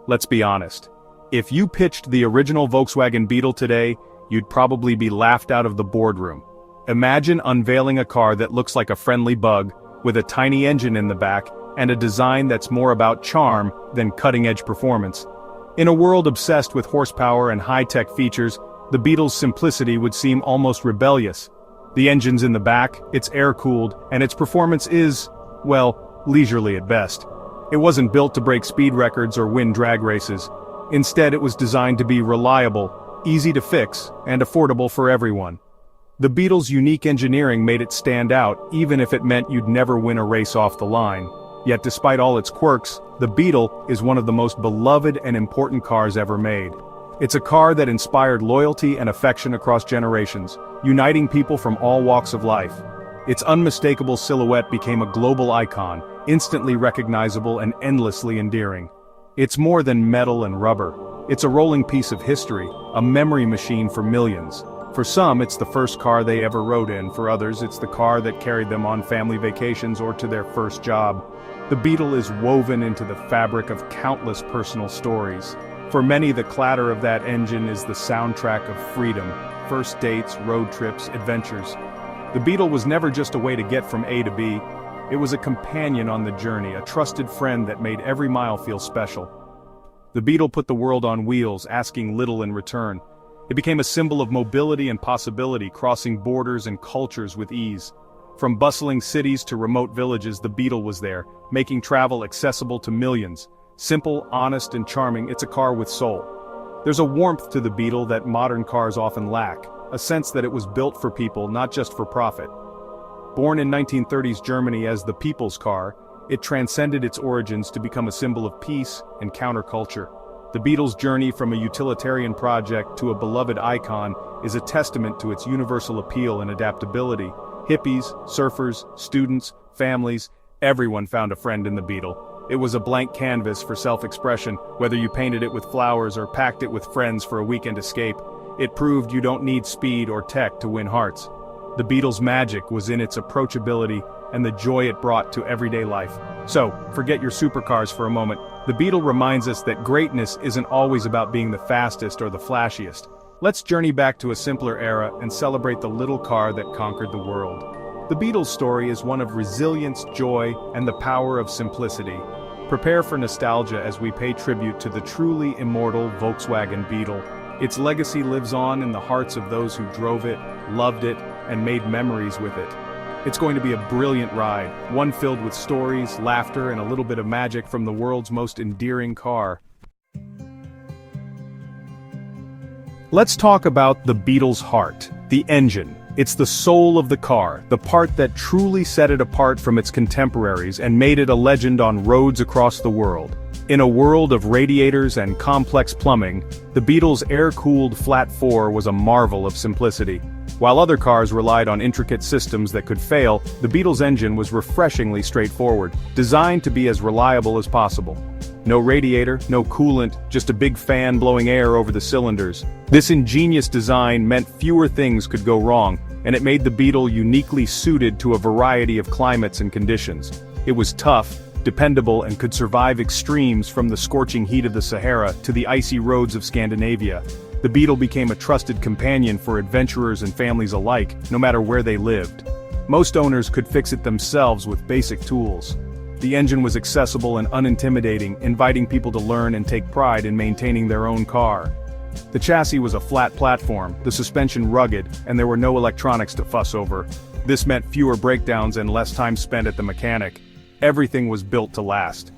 Let's be honest. If you pitched the original Volkswagen Beetle today, you'd probably be laughed out of the boardroom. Imagine unveiling a car that looks like a friendly bug, with a tiny engine in the back, and a design that's more about charm than cutting-edge performance. In a world obsessed with horsepower and high-tech features, the Beetle's simplicity would seem almost rebellious. The engine's in the back, it's air-cooled, and its performance is, well, leisurely at best. It wasn't built to break speed records or win drag races. Instead, it was designed to be reliable, easy to fix, and affordable for everyone. The Beetle's unique engineering made it stand out, even if it meant you'd never win a race off the line. Yet despite all its quirks, the Beetle is one of the most beloved and important cars ever made. It's a car that inspired loyalty and affection across generations, uniting people from all walks of life. Its unmistakable silhouette became a global icon, instantly recognizable and endlessly endearing. It's more than metal and rubber. It's a rolling piece of history, a memory machine for millions. For some, it's the first car they ever rode in. For others, it's the car that carried them on family vacations or to their first job. The Beetle is woven into the fabric of countless personal stories. For many, the clatter of that engine is the soundtrack of freedom, first dates, road trips, adventures. The Beetle was never just a way to get from A to B. It was a companion on the journey, a trusted friend that made every mile feel special. The Beetle put the world on wheels, asking little in return. It became a symbol of mobility and possibility, crossing borders and cultures with ease. From bustling cities to remote villages, the Beetle was there, making travel accessible to millions. Simple, honest, and charming, it's a car with soul. There's a warmth to the Beetle that modern cars often lack, a sense that it was built for people, not just for profit. Born in 1930s Germany as the people's car, it transcended its origins to become a symbol of peace and counterculture. The Beetle's journey from a utilitarian project to a beloved icon is a testament to its universal appeal and adaptability. Hippies, surfers, students, families, everyone found a friend in the Beetle. It was a blank canvas for self-expression, whether you painted it with flowers or packed it with friends for a weekend escape. It proved you don't need speed or tech to win hearts. The Beetle's magic was in its approachability and the joy it brought to everyday life. So, forget your supercars for a moment. The Beetle reminds us that greatness isn't always about being the fastest or the flashiest. Let's journey back to a simpler era and celebrate the little car that conquered the world. The Beetle's story is one of resilience, joy, and the power of simplicity. Prepare for nostalgia as we pay tribute to the truly immortal Volkswagen Beetle. Its legacy lives on in the hearts of those who drove it, loved it, and made memories with it. It's going to be a brilliant ride, one filled with stories, laughter, and a little bit of magic from the world's most endearing car. Let's talk about the Beetle's heart, the engine. It's the soul of the car, the part that truly set it apart from its contemporaries and made it a legend on roads across the world. In a world of radiators and complex plumbing, the Beetle's air-cooled flat four was a marvel of simplicity. While other cars relied on intricate systems that could fail, the Beetle's engine was refreshingly straightforward, designed to be as reliable as possible. No radiator, no coolant, just a big fan blowing air over the cylinders. This ingenious design meant fewer things could go wrong, and it made the Beetle uniquely suited to a variety of climates and conditions. It was tough, dependable, and could survive extremes from the scorching heat of the Sahara to the icy roads of Scandinavia. The Beetle became a trusted companion for adventurers and families alike, no matter where they lived. Most owners could fix it themselves with basic tools. The engine was accessible and unintimidating, inviting people to learn and take pride in maintaining their own car. The chassis was a flat platform, the suspension rugged, and there were no electronics to fuss over. This meant fewer breakdowns and less time spent at the mechanic. Everything was built to last.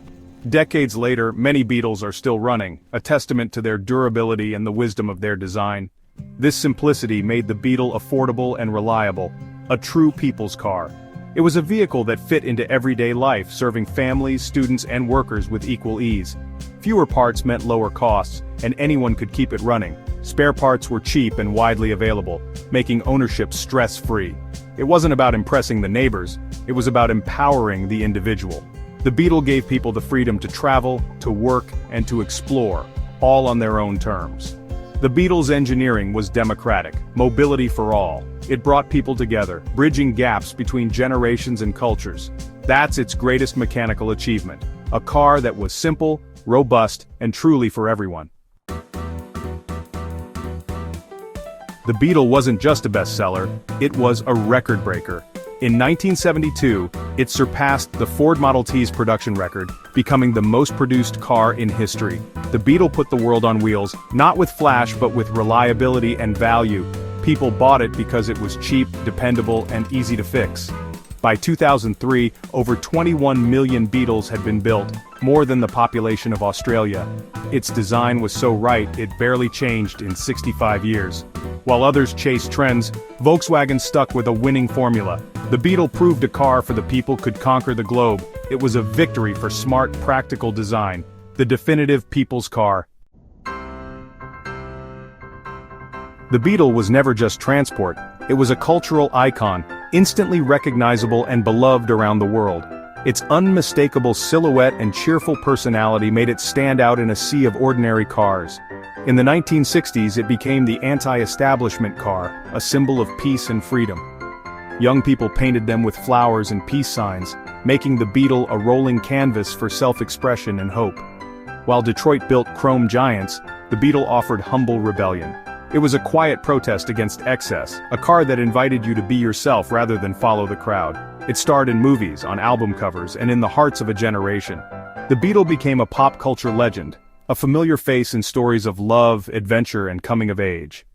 Decades later, many Beetles are still running, a testament to their durability and the wisdom of their design. This simplicity made the Beetle affordable and reliable, a true people's car. It was a vehicle that fit into everyday life, serving families, students, and workers with equal ease. Fewer parts meant lower costs, and anyone could keep it running. Spare parts were cheap and widely available, making ownership stress-free. It wasn't about impressing the neighbors, it was about empowering the individual. The Beetle gave people the freedom to travel, to work, and to explore, all on their own terms. The Beetle's engineering was democratic, mobility for all. It brought people together, bridging gaps between generations and cultures. That's its greatest mechanical achievement. A car that was simple, robust, and truly for everyone. The Beetle wasn't just a bestseller, it was a record breaker. In 1972, it surpassed the Ford Model T's production record, becoming the most produced car in history. The Beetle put the world on wheels, not with flash but with reliability and value. People bought it because it was cheap, dependable, and easy to fix. By 2003, over 21 million Beetles had been built, more than the population of Australia. Its design was so right, it barely changed in 65 years. While others chased trends, Volkswagen stuck with a winning formula. The Beetle proved a car for the people could conquer the globe. It was a victory for smart, practical design. The definitive people's car. The Beetle was never just transport, it was a cultural icon, instantly recognizable and beloved around the world. Its unmistakable silhouette and cheerful personality made it stand out in a sea of ordinary cars. In the 1960s, it became the anti-establishment car, a symbol of peace and freedom. Young people painted them with flowers and peace signs, making the Beetle a rolling canvas for self-expression and hope. While Detroit built chrome giants, the Beetle offered humble rebellion. It was a quiet protest against excess, a car that invited you to be yourself rather than follow the crowd. It starred in movies, on album covers, and in the hearts of a generation. The Beetle became a pop culture legend, a familiar face in stories of love, adventure, and coming of age.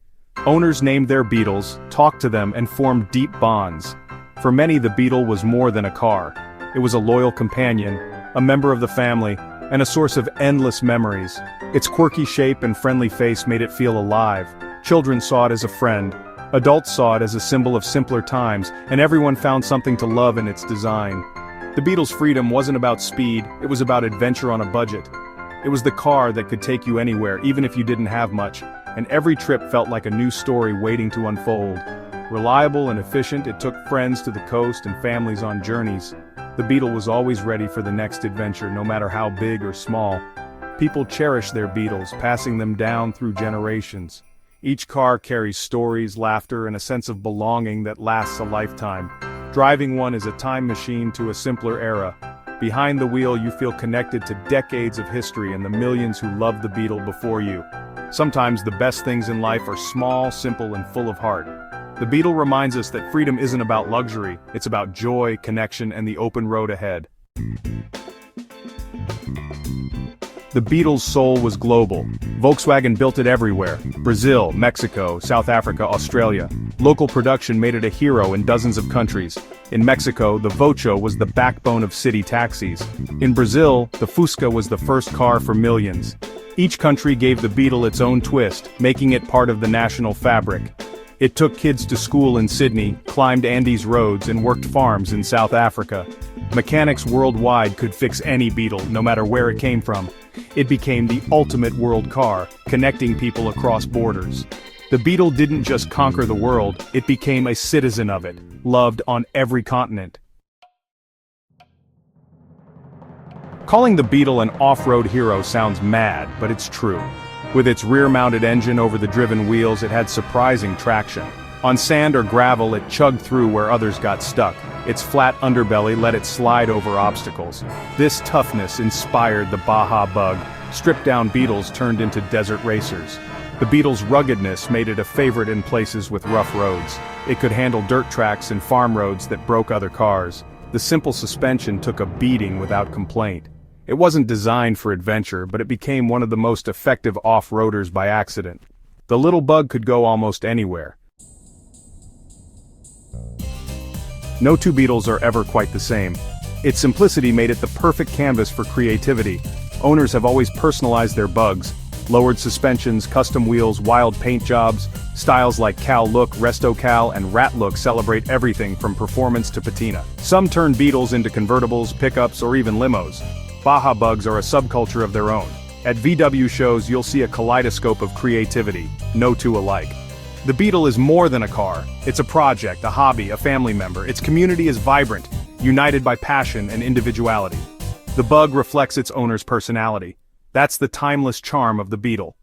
Owners named their Beetles, talked to them, and formed deep bonds. For many, the Beetle was more than a car. It was a loyal companion, a member of the family, and a source of endless memories. Its quirky shape and friendly face made it feel alive. Children saw it as a friend, adults saw it as a symbol of simpler times, and everyone found something to love in its design. The Beetle's freedom wasn't about speed, it was about adventure on a budget. It was the car that could take you anywhere, even if you didn't have much, and every trip felt like a new story waiting to unfold. Reliable and efficient, it took friends to the coast and families on journeys. The Beetle was always ready for the next adventure, no matter how big or small. People cherish their Beetles, passing them down through generations. Each car carries stories, laughter, and a sense of belonging that lasts a lifetime. Driving one is a time machine to a simpler era. Behind the wheel, you feel connected to decades of history and the millions who loved the Beetle before you. Sometimes the best things in life are small, simple, and full of heart. The Beetle reminds us that freedom isn't about luxury, it's about joy, connection, and the open road ahead. The Beetle's soul was global. Volkswagen built it everywhere: Brazil, Mexico, South Africa, Australia. Local production made it a hero in dozens of countries. In Mexico, the Vocho was the backbone of city taxis. In Brazil, the Fusca was the first car for millions. Each country gave the Beetle its own twist, making it part of the national fabric. It took kids to school in Sydney, climbed Andes roads, and worked farms in South Africa. Mechanics worldwide could fix any Beetle, no matter where it came from. It became the ultimate world car, connecting people across borders. The Beetle didn't just conquer the world, it became a citizen of it, loved on every continent. Calling the Beetle an off-road hero sounds mad, but it's true. With its rear-mounted engine over the driven wheels, it had surprising traction. On sand or gravel, it chugged through where others got stuck. Its flat underbelly let it slide over obstacles. This toughness inspired the Baja Bug. Stripped-down Beetles turned into desert racers. The Beetle's ruggedness made it a favorite in places with rough roads. It could handle dirt tracks and farm roads that broke other cars. The simple suspension took a beating without complaint. It wasn't designed for adventure, but it became one of the most effective off-roaders by accident. The little bug could go almost anywhere. No two Beetles are ever quite the same. Its simplicity made it the perfect canvas for creativity. Owners have always personalized their bugs. Lowered suspensions, custom wheels, wild paint jobs. Styles like Cal Look, Resto Cal, and Rat Look celebrate everything from performance to patina. Some turn Beetles into convertibles, pickups, or even limos. Baja Bugs are a subculture of their own. At VW shows, you'll see a kaleidoscope of creativity, no two alike. The Beetle is more than a car. It's a project, a hobby, a family member. Its community is vibrant, united by passion and individuality. The Bug reflects its owner's personality. That's the timeless charm of the Beetle.